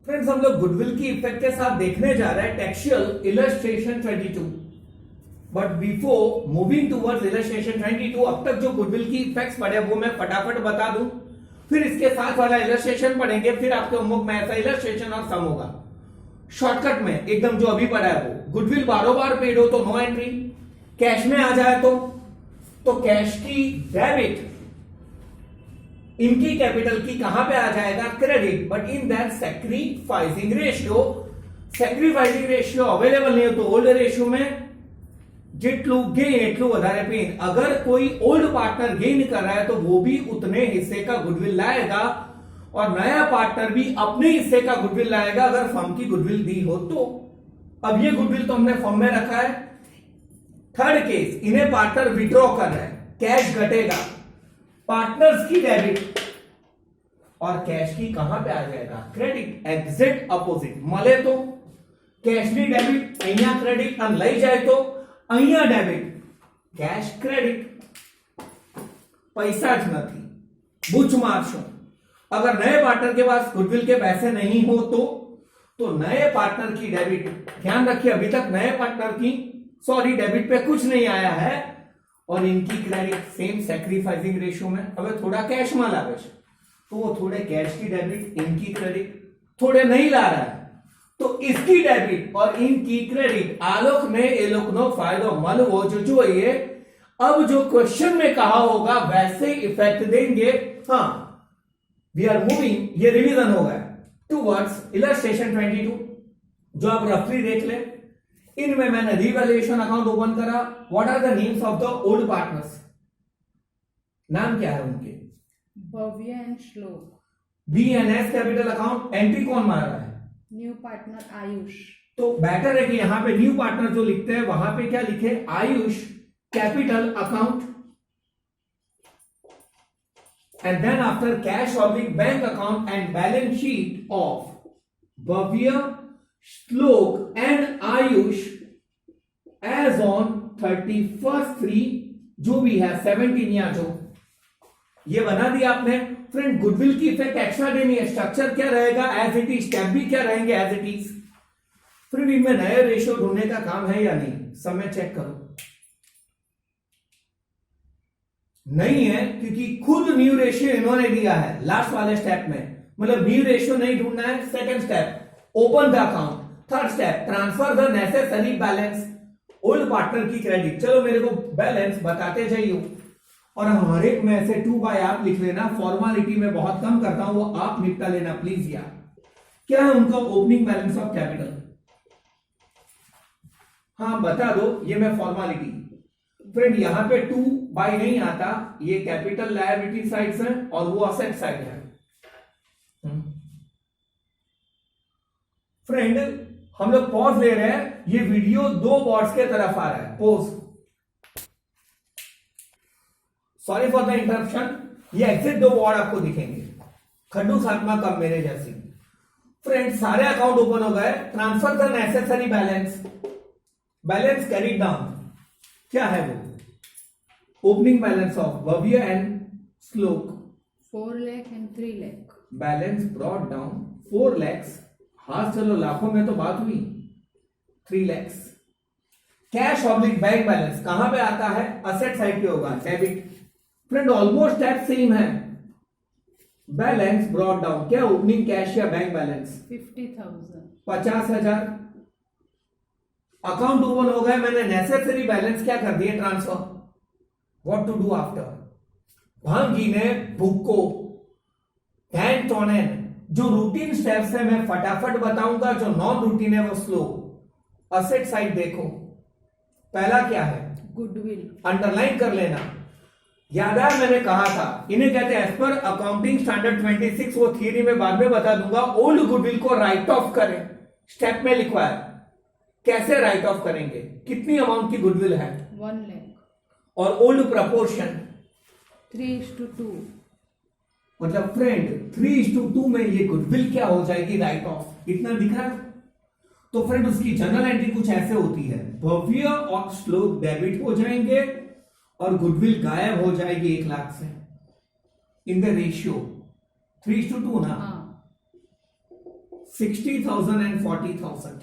Friends हम लोग goodwill की इफेक्ट के साथ देखने जा रहे हैं textual illustration 22। But before moving towards illustration 22 अब तक जो गुडविल की इफेक्ट्स पढ़े वो मैं फटाफट बता दूं, फिर इसके साथ वाला इलस्ट्रेशन पढ़ेंगे, फिर आपके होमवर्क में ऐसा इलस्ट्रेशन और सम होगा। शॉर्टकट में एकदम जो अभी पढ़ा है वो गुडविल बारों बार पेड हो तो नो एंट्री, कैश में आ जाए तो कैश की डेबिट इनकी कैपिटल की कहां पे आ जाएगा credit, but in that sacrificing ratio available नहीं हो तो ओल्ड रेशियो में जितलू गेन एटलू વધારે पेन। अगर कोई ओल्ड पार्टनर गेन कर रहा है तो वो भी उतने हिस्से का गुडविल लाएगा और नया पार्टनर भी अपने हिस्से का गुडविल लाएगा अगर फर्म की गुडविल दी हो तो। अब ये गुडविल तो हमने फर्म में रखा है। थर्ड केस, इन्हें पार्टनर विड्रॉ कर रहा है, कैश घटेगा, पार्टनर्स की डेबिट और कैश की कहां पे आ जाएगा क्रेडिट, एग्जैक्ट अपोजिट। मले तो कैश ની ડેબિટ અહીંયા ક્રેડિટ અને લઈ જાય તો અહીંયા ડેબિટ, कैश क्रेडिट, पैसा ज નથી, બૂચ મારશો। अगर नए पार्टनर के पास गुडविल के पैसे नहीं हो तो नए पार्टनर की डेबिट, ध्यान रखिए अभी तक नए पार्टनर की डेबिट पे कुछ नहीं आया है और इनकी क्रेडिट सेम सैक्रिफाइसिंग रेशियो में। હવે थोड़ा कैश में लावे છે तो वो थोड़े कैश की डेबिट, इनकी क्रेडिट, थोड़े नहीं ला रहा है तो इसकी डेबिट और इनकी क्रेडिट आलोक में ए लोग नो फायदो मलवो जो ये अब जो क्वेश्चन में कहा होगा वैसे इफेक्ट देंगे। हाँ, वी आर मूविंग, ये रिवीजन हो गया टूवर्ड्स इलस्ट्रेशन 22 जो आप रफली देख ले। इनमें मैंने रिवैल्यूएशन अकाउंट ओपन करा। What are the names of the old partners, नाम क्या है उनके? Bhavya and Shlok. BNS capital account entry कौन मार रहा है? New partner Ayush. तो बेटर है कि यहां पे न्यू पार्टनर जो लिखते हैं वहां पे क्या लिखे, Ayush capital account and then after cash oblique bank account and balance sheet of Bhavya, Shlok and Ayush as on 31/3 जो भी है 17 या जो ये बना दिया आपने। फ्रेंड गुडविल की इफेक्ट एक्स्ट्रा देनी है, स्ट्रक्चर क्या रहेगा एज इट इज, स्टेप भी क्या रहेंगे एज इट इज। फ्रेंड इनमें नए रेशियो ढूंढने का काम है या नहीं, समय चेक करो। नहीं है क्योंकि खुद न्यू रेशियो इन्होंने दिया है लास्ट वाले स्टेप में, मतलब न्यू रेशियो नहीं ढूंढना है। Second step open the account, third step transfer the necessary balance, old partner की क्रेडिट। चलो मेरे को बैलेंस बताते जाइए और हर एक में से 2 बाय आप लिख लेना, फॉर्मालिटी में बहुत कम करता हूं वो आप निपटा लेना प्लीज यार। क्या है उनका ओपनिंग बैलेंस ऑफ कैपिटल? हाँ बता दो, ये मैं फॉर्मालिटी। फ्रेंड यहां पे 2 बाय नहीं आता, ये कैपिटल लायबिलिटी साइड है और वो असेट साइड है। फ्रेंड हम लोग पॉज ले रहे हैं, ये वीडियो 2 बॉर्ड्स के तरफ आ रहा है, pause. Sorry for the interruption, ये एग्जिट 2 बॉर्ड आपको दिखेंगे, खड्डू सातमा कम मेरे जैसी। फ्रेंड सारे अकाउंट ओपन हो गए, transfer the necessary balance, balance carried down, क्या है वो? Opening balance of Bhavya and श्लोक 4 lakh and 3 lakh. Balance brought down 4 lakhs, हाँ चलो लाखों में तो बात हुई, 3 lakhs। Cash oblique bank balance कहां पे आता है? असेट साइड पे होगा, debit. Friend almost that same है। बैलेंस ब्रॉट डाउन, क्या ओपनिंग कैश या बैंक बैलेंस? 50,000। 50,000। अकाउंट ओपन हो गए, मैंने नेसेसरी बैलेंस क्या कर दिए, transfer. What to do after? भांगी ने बुको हैंड टोनेन, जो रूटीन स्टेप्स है मैं फटाफट बताऊंगा, जो नॉन रूटीन है वो स्लो। असेट साइड देखो, पहला क्या है? गुडविल। अंडरलाइन कर लेना, याद है मैंने कहा था इन्हें कहते हैं एज पर अकाउंटिंग स्टैंडर्ड 26, वो थियरी में बाद में बता दूंगा। ओल्ड गुडविल को राइट ऑफ करें, स्टेप में लिखवाया, कैसे राइट ऑफ करेंगे, कितनी अमाउंट की गुडविल है? 1 लाख। और ओल्ड प्रपोर्शन 3:2। मतलब फ्रेंड 3:2 में ये गुडविल क्या हो जाएगी, राइट ऑफ। इतना दिख रहा है? तो फ्रेंड उसकी जनरल एंट्री कुछ ऐसे होती है, भव्य और श्लोक डेबिट हो जाएंगे और गुडविल गायब हो जाएगी 1 लाख से, इन द रेशियो 3:2 ना। 60,000 एंड 40,000।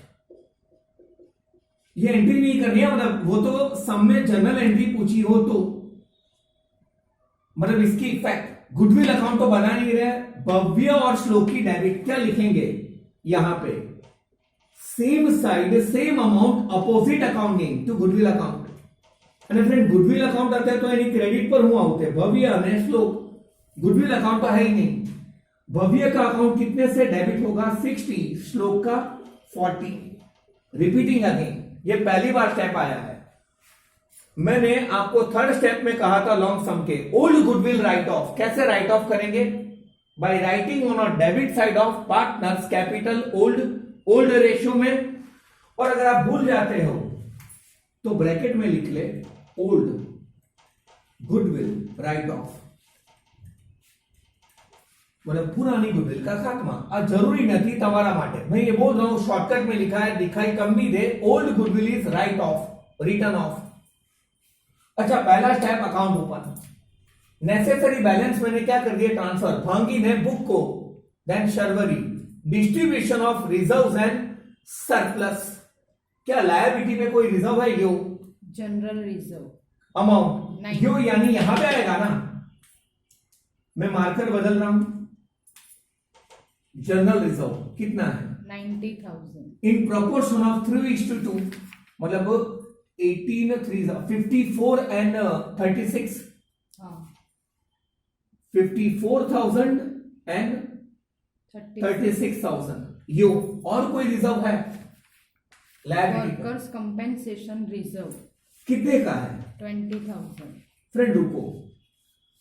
ये एंट्री नहीं करनी है, मतलब वो तो सम में जनरल एंट्री पूछी हो तो मतलब इसकी इफेक्ट गुडविल अकाउंट तो बना नहीं रहे। भव्य और श्लोकी डेबिट क्या लिखेंगे यहां पे, same side same amount opposite accounting to goodwill account. અને ફ્રેન્ડ ગુડવિલ અકાઉન્ટ હતા તો એની ક્રેડિટ પર હું આવતે ભવ્ય અને શ્લોક, गुडविल अकाउंट तो है ही नहीं। भव्य का अकाउंट कितने से डेबिट होगा 60, श्लोक का 40। रिपीटिंग अगेन, ये पहली बार स्टेप आया है। मैंने आपको थर्ड स्टेप में कहा था लॉन्ग सम के ओल्ड गुडविल राइट ऑफ। कैसे राइट ऑफ करेंगे, by writing on a debit side of partners capital old ratio में। और अगर आप भूल जाते हो तो ब्रैकेट में लिख ले ओल्ड गुडविल राइट ऑफ, मतलब पुरानी गुडविल का खात्मा। अब जरूरी नहीं તમારા માટે, मैं ये बोल रहा हूं शॉर्टकट में लिखा है, दिखाई कम भी दे, old goodwill is write off, return off. अच्छा, पहला step account open, necessary balance मैंने क्या कर दिया ट्रांसफर, भांगी ने बुक को, then Sharvari, distribution of reserves and surplus. क्या लायबिलिटी में कोई रिजर्व है, यो जनरल रिजर्व अमाउंट, यो यानी यहां पे आएगा ना, मैं मार्कर बदल रहा हूं। जनरल रिजर्व कितना है 90,000 इन प्रोपोर्शन ऑफ 3:2, मतलब 18 3 54 एंड 36, हाँ 54,000 एंड 36,000। यो और कोई रिजर्व है लायबिलिटी का, वर्कर्स कंपेंसेशन रिजर्व कितने का है 20,000। फ्रेंड रुको,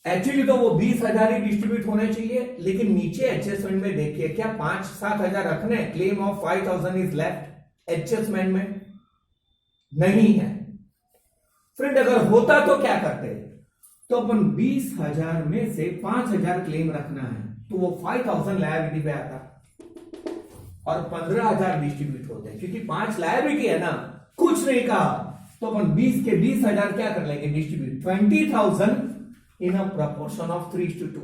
एक्चुअली तो वो 20,000 ही डिस्ट्रीब्यूट होने चाहिए, लेकिन नीचे एडजस्टमेंट में देखिए क्या 5-7 हजार रखने, claim of 5,000 is left, adjustment में नहीं है। फ्रेंड अगर होता तो क्या करते, तो अपन 20,000 में से 5,000 क्लेम रखना है, तो वो 5,000 लायबिलिटी पे आता और 15,000 डिस्ट्रीब्यूट होते हैं, क्योंकि 5 लायबिलिटी है ना, कुछ नहीं कहा, तो अपन 20 के 20,000 क्या कर लेंगे distribute, 20,000 in a proportion of 3:2,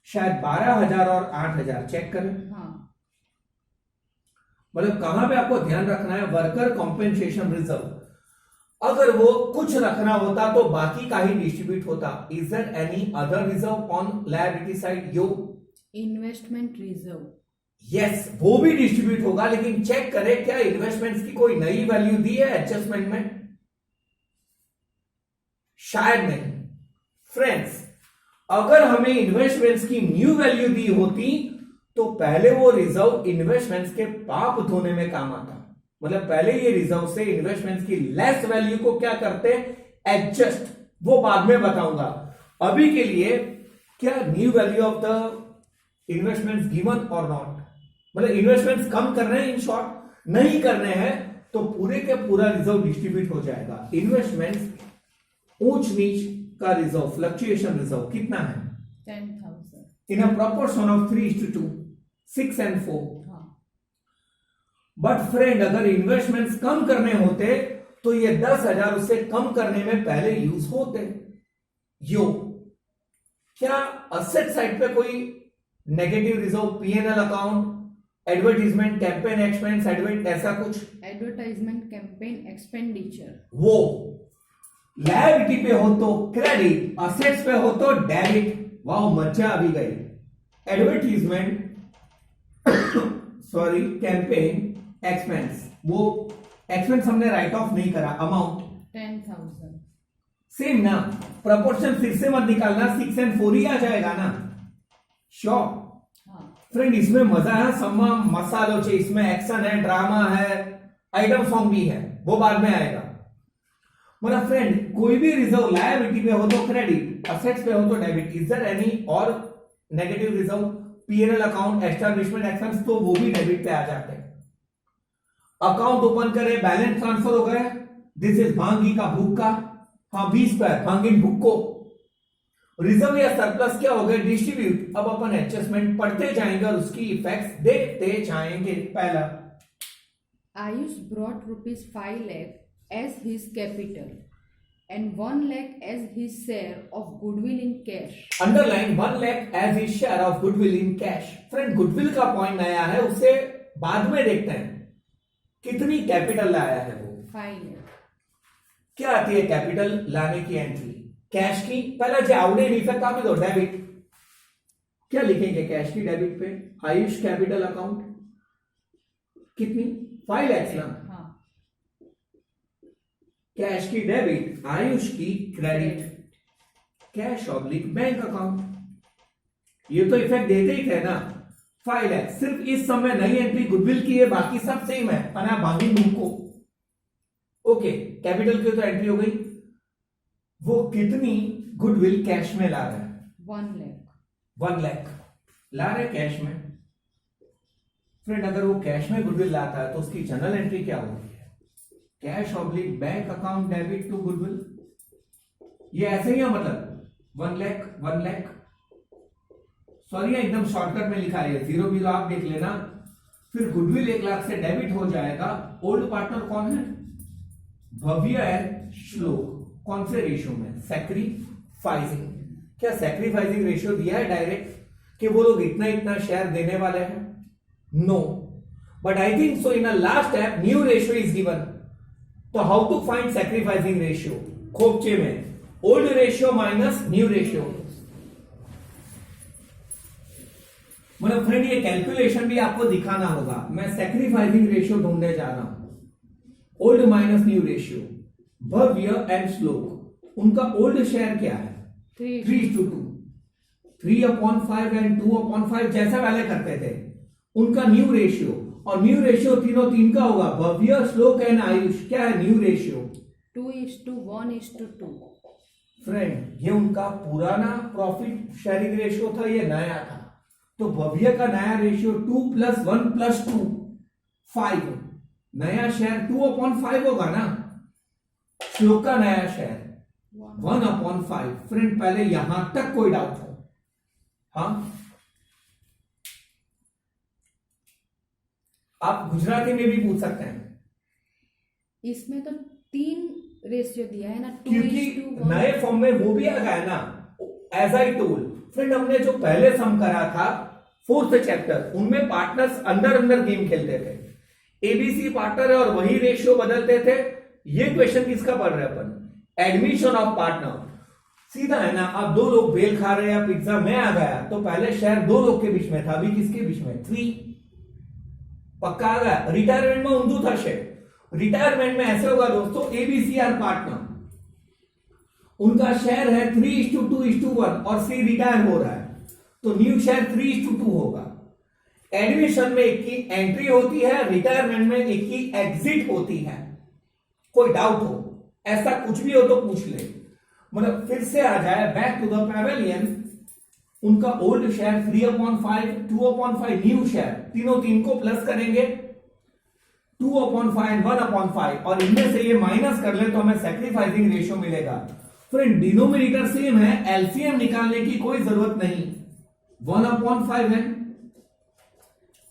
शायद 12,000 और 8,000, चेक करें। हाँ मतलब कहां पे आपको ध्यान रखना है, वर्कर कॉम्पेंसेशन रिजर्व। अगर वो कुछ रखना होता तो बाकी का ही डिस्ट्रीब्यूट होता। Is there any other reserve on liability side, यो इन्वेस्टमेंट रिजर्व, यस वो भी डिस्ट्रीब्यूट होगा, लेकिन चेक करें क्या इन्वेस्टमेंट्स की कोई नई वैल्यू दी है एडजस्टमेंट में, शायद नहीं। फ्रेंड्स अगर हमें इन्वेस्टमेंट्स की न्यू वैल्यू दी होती तो पहले वो रिजर्व इन्वेस्टमेंट्स के पाप धोने में काम आता, मतलब पहले ये रिजर्व से इन्वेस्टमेंट्स की लेस वैल्यू को क्या करते एडजस्ट, वो बाद में बताऊंगा। अभी के लिए क्या new value of the investments given और नॉट, मतलब इन्वेस्टमेंट्स कम करने हैं, इन शॉर्ट नहीं करने हैं, तो पूरे के पूरा रिजर्व डिस्ट्रीब्यूट हो जाएगा। इन्वेस्टमेंट्स ऊंच नीच का रिजर्व, फ्लक्चुएशन रिजर्व कितना है 10,000 इन अ प्रोपोर्शन ऑफ 3:2, 6 and 4। हाँ बट फ्रेंड अगर इन्वेस्टमेंट्स कम करने होते तो ये 10,000 उससे कम करने में पहले यूज होते। यो क्या असेट साइड पे कोई negative reserve, PNL account, advertisement, campaign expense, ऐसा कुछ, एडवर्टाइजमेंट कैंपेन एक्सपेंडिचर, वो लायबिलिटी पे हो तो क्रेडिट, असेट्स पे हो तो डेबिट। वाह मजा आ भी गई। एडवर्टीजमेंट सॉरी कैंपेन एक्सपेंस, वो एक्सपेंस हमने राइट ऑफ नहीं करा, अमाउंट 10,000 सेम ना, प्रपोर्शन फिर से मत निकालना, 6 and 4 ही आ जाएगा ना, श्योर। हाँ फ्रेंड इसमें मजा है, सम्मा मसालो चाहिए, इसमें एक्शन है, ड्रामा है, आइटम सॉन्ग भी है, वो बाद में आएगा। मतलब फ्रेंड कोई भी रिजर्व लायबिलिटी पे हो तो क्रेडिट, असेट्स पे हो तो डेबिट। इज देयर एनी और negative reserve, PNL account, establishment expense, तो वो भी डेबिट पे आ जाते हैं। अकाउंट ओपन करें, बैलेंस ट्रांसफर हो गया, दिस इज भांगी का बुक का, हाँ 20 पे भांगिन बुक को, रिजर्व या सरप्लस क्या हो गया डिस्ट्रीब्यूट। अब अपन एडजस्टमेंट पढ़ते जाएंगे और उसकी इफेक्ट्स देखते जाएंगे। पहला, Ayush brought rupees 5 lakh as his capital and 1 lakh as his share of goodwill in cash. Underline 1 lakh as his share of goodwill in cash. Friend goodwill का पॉइंट नया है, उसे बाद में देखते हैं कितनी कैपिटल लाया है वो। 5 lakh. क्या आती है कैपिटल लाने की एंट्री? कैश की पहला जो आवड़े इफेक्ट आप दो डेबिट, क्या लिखेंगे कैश की डेबिट पे? आयुष कैपिटल अकाउंट कितनी? 5 लाख ना। हाँ. कैश की डेबिट, आयुष की credit, cash oblique bank account. ये तो इफेक्ट देते ही थे ना। 5 लाख सिर्फ इस समय नई एंट्री गुडविल की है, बाकी सब सेम है। अना बागी बुक को ओके, कैपिटल की तो एंट्री हो गई। वो कितनी गुडविल कैश में ला रहा है? 1 lakh. 1 लाख ला रहे कैश में। फ्रेंड अगर वो कैश में गुडविल लाता है तो उसकी जनरल एंट्री क्या होगी? Cash oblique bank account debit to goodwill. ये ऐसे ही है, मतलब 1 लाख सॉरी एकदम शॉर्टकट में लिखा है, 0 आप देख लेना। फिर गुडविल 1 लाख से डेबिट हो जाएगा। ओल्ड पार्टनर कौन है? भव्य एंड श्लोक। कौन से रेशियो में? सैक्रिफाइसिंग। क्या सैक्रिफाइसिंग रेशियो दिया है डायरेक्ट कि वो लोग इतना इतना शेयर देने वाले हैं? No, but I think so in a last step new ratio is given. तो how to find sacrificing ratio? खोपचे में old ratio minus new ratio. मतलब फ्रेंड ये कैलकुलेशन भी आपको दिखाना होगा। मैं सैक्रिफाइसिंग रेशियो ढूंढने जा रहा हूं। Old minus new ratio. Bhavya and श्लोक, उनका ओल्ड शेयर क्या है? 3:2। 3/5 एंड 2/5 जैसा पहले करते थे। उनका न्यू रेशियो, और न्यू रेशियो तीनों तीन का होगा। भव्य, श्लोक एंड आयुष क्या है न्यू रेशियो? 2:1:2. फ्रेंड ये उनका पुराना प्रॉफिट शेयरिंग रेशियो था, ये नया था। तो भव्य का नया रेशियो 2+1+2 5। नया शेयर 2/5 होगा ना। श्लोक का नया शेयर 1/5। फ्रेंड पहले यहां तक कोई डाउट हो? हाँ, आप गुजराती में भी पूछ सकते हैं। इसमें तो 3 रेशियो दिया है ना, क्योंकि 2:1. नए फॉर्म में वो भी आ गया ना, एज आई टोल्ड। फ्रेंड हमने जो पहले सम करा था 4th चैप्टर, उनमें पार्टनर्स अंदर अंदर गेम खेलते थे। एबीसी पार्टनर है और वही रेशियो बदलते थे। ये क्वेश्चन किसका पढ़ रहे अपन? Admission of partner. सीधा है ना, अब 2 लोग बेल खा रहे हैं, पिज्जा मैं आ गया, तो पहले शेयर 2 लोग के बीच में था, अभी किसके बीच में? 3। पक्का आ गया। रिटायरमेंट में उंदू था शेयर। रिटायरमेंट में ऐसे होगा दोस्तों, एबीसी आर पार्टनर, उनका शेयर है 3:2:1 और सी रिटायर हो रहा है, तो न्यू शेयर 3:2 होगा। एडमिशन में एक की एंट्री होती है, रिटायरमेंट में एक की एग्जिट होती है। कोई डाउट हो, ऐसा कुछ भी हो तो पूछ ले। मतलब फिर से आ जाए बैक टू द पैवेलियन। उनका ओल्ड शेयर 3/5, 2/5 न्यू शेयर, तीनों तीन को प्लस करेंगे 2/5 1/5, और इनमें से ये माइनस कर ले तो हमें सैक्रिफाइसिंग रेशियो मिलेगा। फ्रेंड डिनोमिनेटर सेम है, एलसीएम निकालने की कोई जरूरत नहीं। 1/5 है,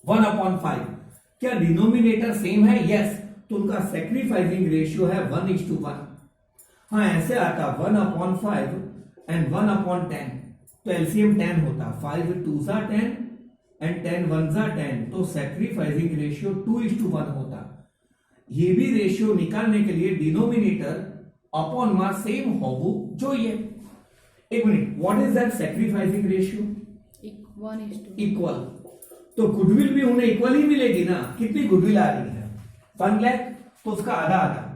1/5। क्या डिनोमिनेटर सेम है? यस। तो उनका सैक्रिफाइसिंग रेशियो है 1:1। हाँ ऐसे आता 1/5 एंड 1/10, तो एलसीएम 10 होता। 5 2s 10 एंड 10 1s 10, तो सैक्रिफाइसिंग रेशियो 2:1 होता। ये भी रेशियो निकालने के लिए डिनोमिनेटर अपॉन मास सेम होवू જોઈએ। एक minute, what is that sacrificing ratio? 1:2. Equal. तो गुडविल भी उन्हें इक्वल ही मिलेगी ना। कितनी गुडविल आ रही है? 1 लाख, तो उसका आधा आधा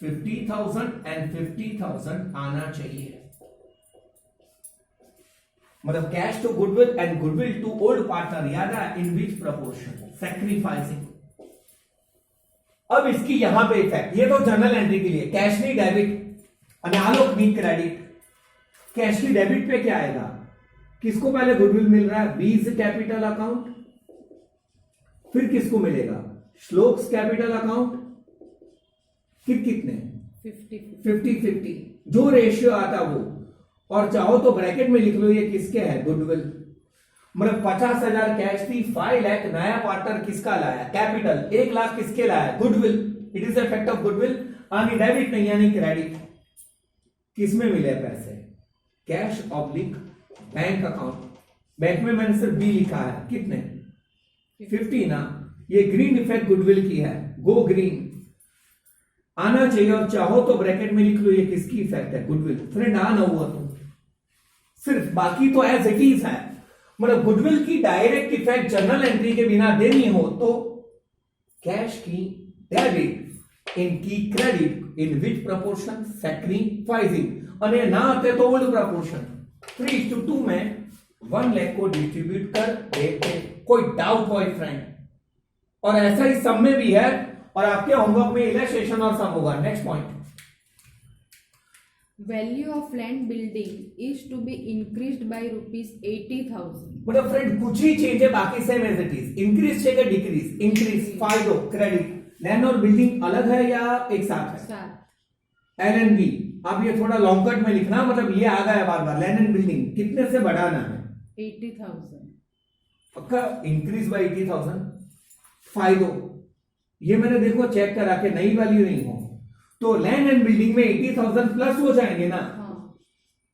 50,000 एंड 50,000 आना चाहिए। मतलब cash to goodwill and goodwill to old partner, याद है इन विच प्रोपोर्शन? सैक्रिफाइसिंग। अब इसकी यहां पे इफेक्ट, ये तो जनरल एंट्री के लिए कैश नहीं डेबिट, आलोक नहीं क्रेडिट। कैश की डेबिट पे क्या आएगा? किसको पहले गुडविल मिल रहा है? बीज कैपिटल अकाउंट। फिर किसको मिलेगा? Shlokas capital account. कितने? 50-50 जो रेशियो आता वो, और चाहो तो ब्रैकेट में लिख लो ये किसके है? गुडविल। मतलब 50,000 कैश थी, 5 लाख नया पार्टनर किसका लाया? कैपिटल। 1 लाख किसके लाया? Goodwill. It is effect of goodwill. यानी डेबिट नहीं यानी क्रेडिट। किसमें मिले पैसे? Cash oblique bank account. Bank में मैंने सिर्फ बी लिखा है, कितने? 50 ना। ये ग्रीन इफेक्ट गुडविल की है, गो ग्रीन आना चाहिए, और चाहो तो ब्रैकेट में लिख लो ये किसकी इफेक्ट है? गुडविल। फ्रेंड आ ना हुआ तो सिर्फ, बाकी तो एज इट इज है। मतलब गुडविल की डायरेक्ट इफेक्ट जर्नल एंट्री के बिना देनी हो तो कैश की डेबिट, इनकी क्रेडिट, इन विच प्रपोर्शन? सैक्रिफाइसिंग। और ये ना आते तो ओल्ड प्रपोर्शन 3:2 में 1 लाख को डिस्ट्रीब्यूट कर देते। कोई डाउट हो फ्रेंड? और ऐसा ही सम में भी है, और आपके होमवर्क में इलस्ट्रेशन और सम होगा। Next point, value of land building is to be increased by ₹80,000। मतलब फ्रेंड कुछ ही चेंज है, बाकी same as it is. Increase चाहिए डिक्रीज? इंक्रीज, फायदो, क्रेडिट। लैंड और बिल्डिंग अलग है या एक साथ है? साथ। L and B. अब ये थोड़ा लॉन्ग कट में लिखना, मतलब ये आ गया बार बार। लैंड एंड बिल्डिंग कितने से बढ़ाना है? 80,000। पक्का इंक्रीज बाय 80,000। फायदो ये मैंने देखो चेक करा के नई वैल्यू नहीं हो तो लैंड एंड बिल्डिंग में 80,000 प्लस हो जाएंगे ना। हाँ।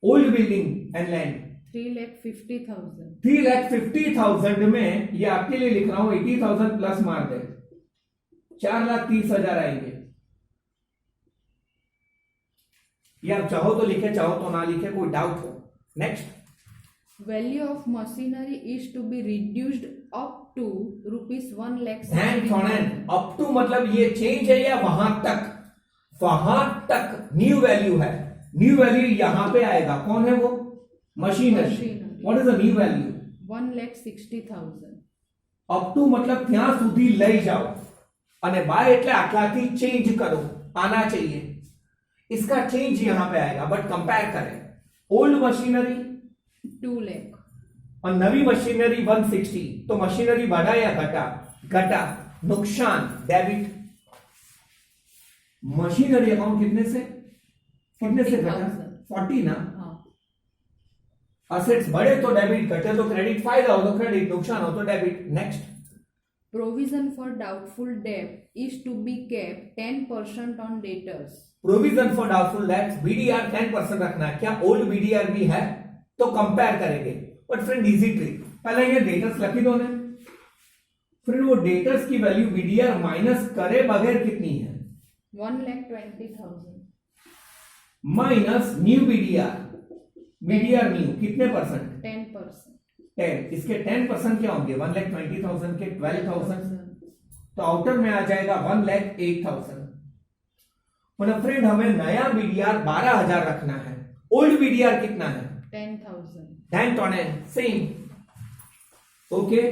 Old building and land 3,50,000। 3,50,000 में ये आपके लिए लिख रहा हूं, 80,000 प्लस मार दे, 4,30,000 आएंगे। ये आप चाहो तो लिखे, चाहो तो ना लिखे, कोई डाउट हो? Next, value of machinery is to be reduced up to ₹1 lakh. Up to मतलब ये चेंज है या वहां तक? वहां तक न्यू वैल्यू है। न्यू वैल्यू यहां पे आएगा, कौन है वो? Machinery. What is the new value? 1,60,000। Up to मतलब ત્યાં સુધી લઈ જાઓ, અને બાય એટલે આટલાથી ચેન્જ કરો, आना चाहिए। इसका चेंज यहां पे आएगा, बट कंपेयर करें ओल्ड मशीनरी 2 लाख और नवी मशीनरी 160, तो मशीनरी बढ़ा या घटा? घटा। नुकसान डेबिट। मशीनरी अकाउंट कितने से घटा? 40 ना। असेट्स बढ़े तो डेबिट, घटे तो क्रेडिट, फायदा हो तो क्रेडिट, नुकसान हो तो debit. Next, provision for doubtful debt is to be kept 10% on debtors. Provision for doubtful debts BDR 10% रखना है। क्या ओल्ड बीडीआर भी है? तो कंपेयर करेंगे। बट फ्रेंड इजी ट्रिक, पहले ये डेटर्स लखी दो ने। फ्रेंड वो डेटर्स की वैल्यू बीडीआर माइनस करे बगैर कितनी है? 1,20,000 minus new BDR. BDR new कितने परसेंट? 10%। 10। इसके 10% क्या होंगे? 1,20,000 के 12,000, तो आउटर में आ जाएगा 1,08,000। मतलब फ्रेंड हमें नया बीडीआर 12,000 रखना है। ओल्ड बीडीआर कितना है? 10,000। 10 सेम। ओके,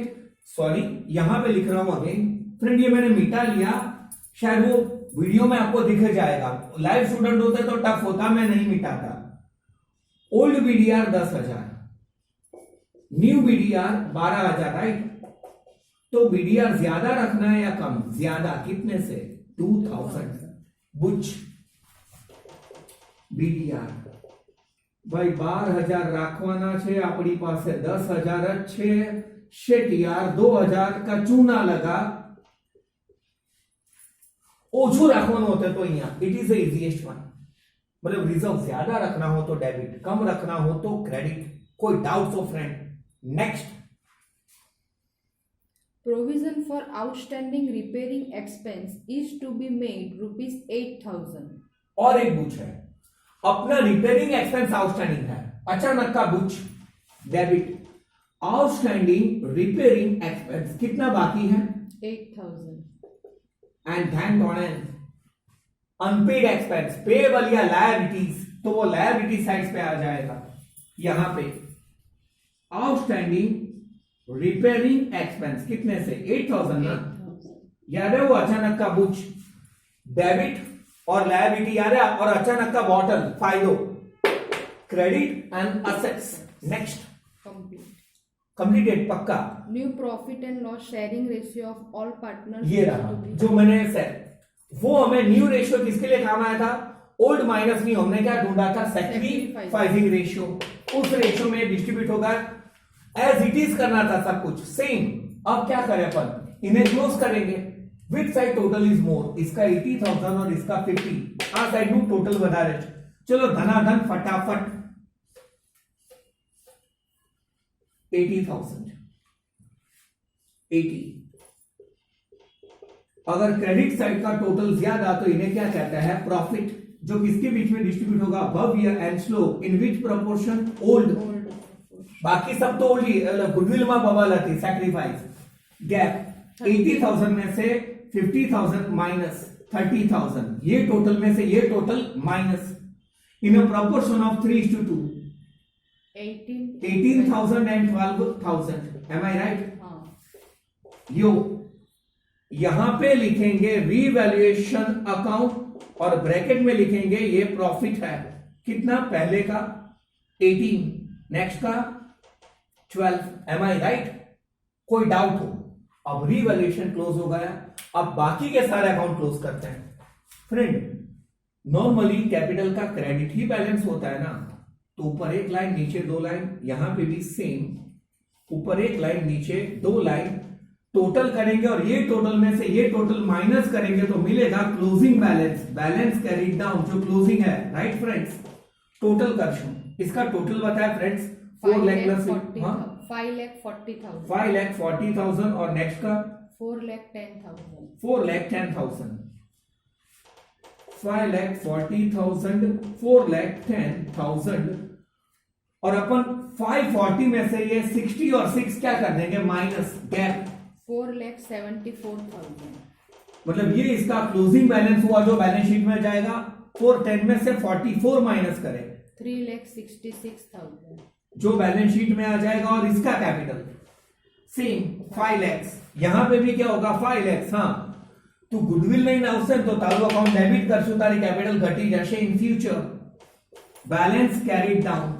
सॉरी यहां पे लिख रहा हूं अगेन। फ्रेंड ये मैंने मिटा लिया, शायद वो वीडियो में आपको दिख जाएगा। लाइव स्टूडेंट होते तो टफ होता, मैं नहीं मिटाता। Old BDR 10,000, new BDR 12,000, right? तो बीडीआर ज्यादा रखना है या कम? ज्यादा। कितने से? 2,000। बुच बीडीआर भाई 12,000 રાખવાના છે, આપણી પાસે 10,000 જ છે। શેટ यार 2,000 का चूना लगा। ओछू રાખવાનું होते तो અહીંયા it is the easiest one. मतलब रिजर्व ज्यादा रखना हो तो डेबिट, कम रखना हो तो क्रेडिट। कोई डाउट हो friend? Next, provision for outstanding repairing expense is to be made ₹8,000। और एक बुच है, अपना रिपेयरिंग एक्सपेंस आउटस्टैंडिंग है, अचानक का बुच डेबिट। आउटस्टैंडिंग रिपेयरिंग एक्सपेंस कितना बाकी है? 8,000। And thank god and unpaid expense, payable या लायबिलिटीज, तो वो लायबिलिटी साइड पे आ जाएगा। यहां पे आउटस्टैंडिंग रिपेयरिंग एक्सपेंस कितने से? 8,000 ना। याद है वो अचानक का बुच, डेबिट और लायबिलिटी याद है, और अचानक का बॉटल फायदो, credit and assets. Next, completed पक्का। New profit and loss sharing ratio of all partners. ये रहा जो मैंने सेट, वो हमें न्यू रेशियो किसके लिए काम आया था? Old minus new. हमने क्या ढूंढा था? Sacrificing ratio. उस रेशियो में डिस्ट्रीब्यूट होगा, एज इट इज करना था सब कुछ सेम। अब क्या करें अपन? इन्हें क्लोज करेंगे। Which side total is more? इसका 80,000 और इसका 50। आ साइड નું ટોટલ વધારે છે, चलो धनाधन फटाफट 80,000 80। अगर क्रेडिट साइड का टोटल ज्यादा तो इन्हें क्या कहता है, प्रॉफिट, जो किसके बीच में डिस्ट्रीब्यूट होगा, above year and slow, in which proportion, old. बाकी सब तो ओल्ड ही, गुडविल में बबल आती, सैक्रिफाइस, गैप। 80,000 में से 50,000 माइनस 30,000, ये टोटल में से ये total minus, in a proportion of 3:2, 18,000 and 12,000, am I right? यो यहां पे लिखेंगे रीवैल्यूएशन अकाउंट और ब्रैकेट में लिखेंगे ये प्रॉफिट है, कितना, पहले का 18, नेक्स्ट का 12, एम आई राइट? कोई डाउट हो? अब रीवैल्यूएशन क्लोज हो गया, अब बाकी के सारे अकाउंट क्लोज करते हैं। फ्रेंड, नॉर्मली कैपिटल का क्रेडिट ही बैलेंस होता है ना, तो ऊपर एक लाइन नीचे दो लाइन, यहां पे भी सेम, ऊपर एक लाइन नीचे दो लाइन, टोटल करेंगे और ये टोटल में से ये टोटल माइनस करेंगे तो मिलेगा closing balance, balance carried down, जो क्लोजिंग है, राइट फ्रेंड्स? टोटल कर शू, इसका टोटल बताया फ्रेंड्स 4 लाख प्लस 5,40,000, 5,40,000 और नेक्स्ट का 4,10,000, 4,10,000, 5,40,000, 4,10,000 और अपन 540 में से ये 60 और 6 क्या कर देंगे, माइनस, गैप 4,74,000, मतलब ये इसका क्लोजिंग बैलेंस हुआ जो बैलेंस शीट में जाएगा। 410 में से 44 माइनस करें, 3,66,000, जो बैलेंस शीट में आ जाएगा, और इसका कैपिटल सेम 5 लाख, यहां पे भी क्या होगा, 5 लाख। हाँ, तू गुडविल नहीं ना उससे तो तारू अकाउंट डेबिट करशु, तारी कैपिटल घटी जाशे in future. Balance carried down,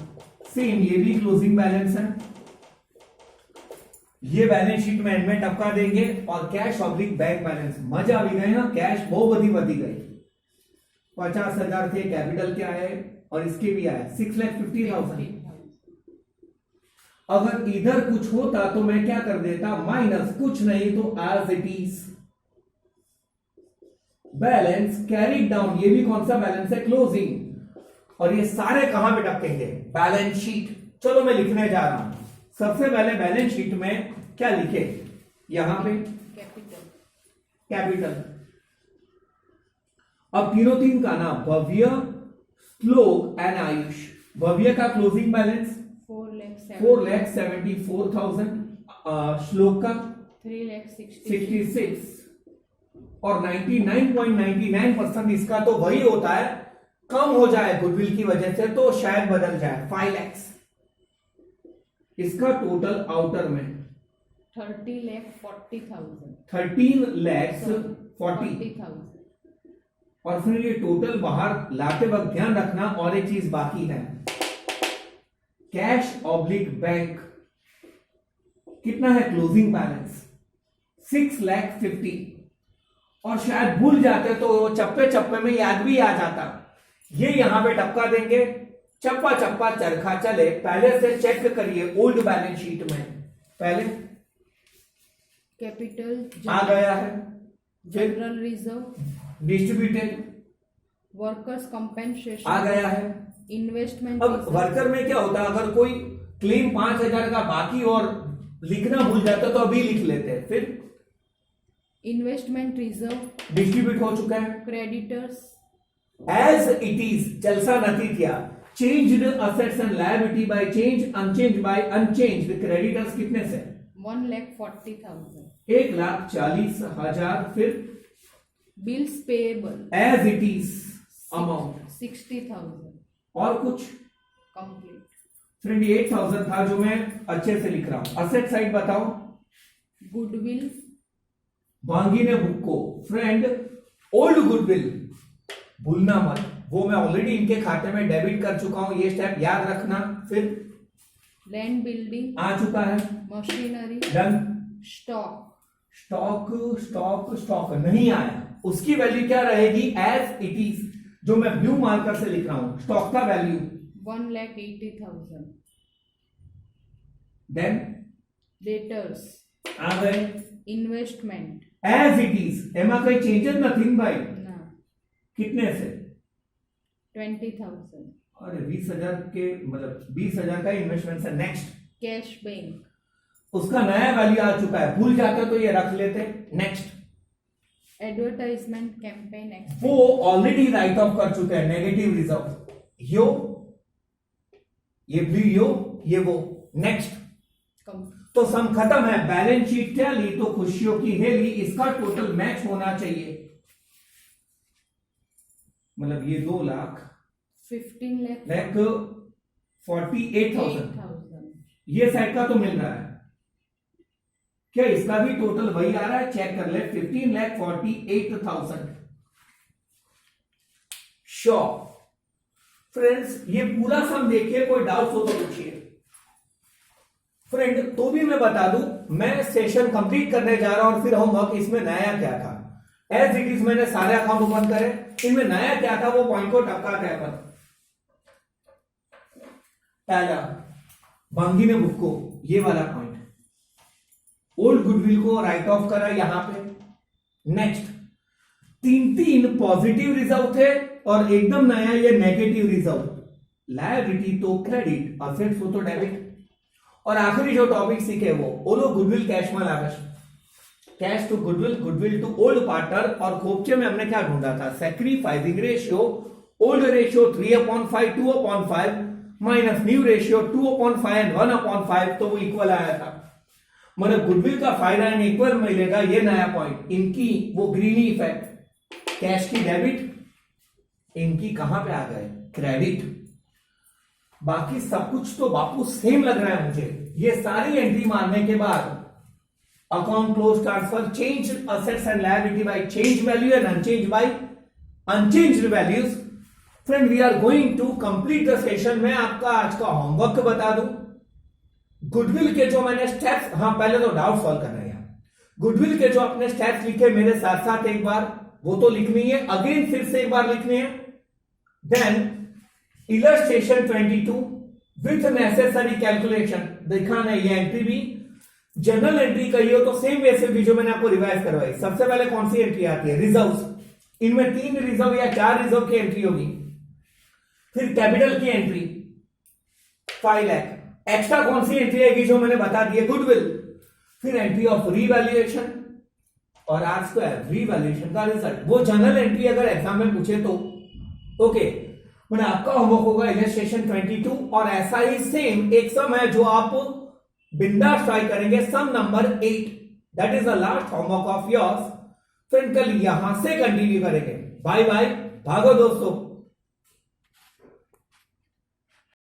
same, ये भी क्लोजिंग बैलेंस है, ये बैलेंस शीट में एंड में टपका देंगे। और कैश ऑब्लिक बैंक बैलेंस, मजा भी गए ना, कैश बहुत बधी गई, 50,000 थे, कैपिटल क्या है और इसके भी आया 6,50,000। अगर इधर कुछ होता तो मैं क्या कर देता, माइनस, कुछ नहीं तो as it is, balance carried down, ये भी कौन सा बैलेंस है, क्लोजिंग। और ये सारे कहां पे टपकेंगे, बैलेंस शीट। चलो मैं लिखने जा रहा हूं, सबसे पहले बैलेंस शीट में क्या लिखे, यहां पे कैपिटल। अब तीनों तीन का नाम, भव्य, श्लोक एंड आयुष। भव्य का क्लोजिंग बैलेंस 4,74,000, श्लोक का 3,66 और 99.99% इसका तो वही होता है, कम हो जाए गुडविल की वजह से तो शायद बदल जाए, 5 लाख। इसका टोटल आउटर में 13,40,000, 13,40,000 और फिर ये टोटल बाहर लाते वक्त ध्यान रखना, और एक चीज बाकी है, कैश ऑब्लिक बैंक कितना है, क्लोजिंग बैलेंस 6,50,000। और शायद भूल जाते तो चप्पे चप्पे में याद भी आ जाता, ये यहां पे टपका देंगे, चप्पा चप्पा चरखा चले। पहले से चेक करिए ओल्ड बैलेंस शीट में, पहले कैपिटल आ गया है, general reserve, distributed workers compensation आ गया है, इन्वेस्टमेंट। अब वर्कर में क्या होता है, अगर कोई क्लेम 5,000 का बाकी और लिखना भूल जाता तो अभी लिख लेते हैं, फिर इन्वेस्टमेंट रिजर्व डिस्ट्रीब्यूट हो चुका है, क्रेडिटर्स एज इट इज, जलसा नहीं किया, changed assets and liability by change, unchange by unchanged, creditors कितने से 1,40,000, 1,40,000, फिर bills payable as it is amount 60,000, और कुछ कंप्लीट। फ्रेंड 8,000 था जो मैं अच्छे से लिख रहा हूं। असेट साइड बताओ, गुडविल, भांगी ने बुक को, फ्रेंड ओल्ड गुडविल भूलना मत, वो मैं ऑलरेडी इनके खाते में डेबिट कर चुका हूं, ये स्टेप याद रखना। फिर लैंड बिल्डिंग आ चुका है, machinery, done. Stock, stock stock stock नहीं आया, उसकी वैल्यू क्या रहेगी, एज इट इज, जो मैं ब्लू मार्कर से लिख रहा हूं, स्टॉक का वैल्यू 1,80,000, देन डेटर्स आ गए, इन्वेस्टमेंट एज इट इज, एमा कोई चेंजेस नथिंग भाई, ना कितने से 20,000. अरे 20,000 के मतलब 20,000 का इन्वेस्टमेंट है। Next, Cash bank. उसका नया वैल्यू आ चुका है, भूल जाते तो ये रख लेते। Next, Advertisement campaign expense. वो ऑलरेडी राइट ऑफ कर चुके हैं, नेगेटिव रिजर्व। यो, ये भी यो, ये वो। नेक्स्ट, तो सम खत्म है, बैलेंस शीट क्या ली तो खुशियों की हेली, इसका टोटल मैच होना चाहिए। मतलब ये 2 लाख 15 lakh. लाख 48,000 8,000. ये सेट का तो मिल रहा है क्या? इसका भी टोटल वही आ रहा है, चेक कर ले। 15,48,000। श्योर फ्रेंड्स, ये पूरा सम देखिए, कोई डाउट हो तो पूछिए। फ्रेंड, तो भी मैं बता दूं, मैं सेशन कंप्लीट करने जा रहा हूं और फिर होमवर्क इसमें नया क्या था। एज इट इज मैंने सारे अकाउंट ओपन करे, इनमें नया क्या था वो पॉइंट को टपकाते हैं अपन। पहला, बांगी ने बुक को, ये वाला पॉइंट, ओल्ड गुडविल को राइट ऑफ करा यहां पे। नेक्स्ट, 3 पॉजिटिव रिजर्व थे और एकदम नया ये नेगेटिव रिजर्व। लायबिलिटी तो क्रेडिट, असेट्स हो तो डेबिट। और आखिरी जो टॉपिक सीखे वो ओलो गुडविल कैश में लागश, cash to goodwill, goodwill to old partner. और खोपचे में हमने क्या ढूंढा था? Sacrificing ratio, old ratio 3/5, 2/5 minus new ratio 2/5 and 1/5, तो वो इक्वल आया था। मतलब गुडविल का फायदा इन इक्वल मिलेगा, ये नया पॉइंट। इनकी वो ग्रीनी इफेक्ट, कैश की डेबिट, इनकी कहां पे आ गए? क्रेडिट। बाकी सब कुछ तो बापू सेम लग रहा है मुझे। ये सारी एंट्री मारने के बाद account close, transfer, change assets and liability by change value and unchange by unchanged values. Friend, we are going to complete the session. मैं आपका आज का होमवर्क बता दूं, गुडविल के जो मैंने स्टेप्स, हाँ पहले तो डाउट सॉल्व करना है यार। गुडविल के जो अपने स्टेप्स लिखे मेरे साथ साथ एक बार वो तो लिखनी है, अगेन फिर से एक बार लिखनी है। Then illustration 22 with necessary calculation दिखाना है। ये एंट्री भी जनरल एंट्री कही हो तो सेम वे से भी जो मैंने आपको रिवाइज करवाई। सबसे पहले कौन सी एंट्री आती है? रिजर्व्स। इनमें 3 रिजर्व या 4 रिजर्व की एंट्री होगी। फिर कैपिटल की एंट्री 5 लाख। एक्स्ट्रा कौन सी एंट्री आएगी जो मैंने बता दी है? गुडविल। फिर एंट्री ऑफ रीवैल्यूएशन और आर स्क्वायर, रीवैल्यूएशन का रिजल्ट। वो जनरल एंट्री अगर एग्जाम में पूछे तो ओके। मैंने आपका होमवर्क होगा इलस्ट्रेशन 22 और ऐसा ही सेम एक सम है जो आप बिंदास ट्राई करेंगे, sum number 8। That is the last homework of yours. फिर कल यहां से कंटिन्यू करेंगे। बाय बाय, भागो दोस्तों।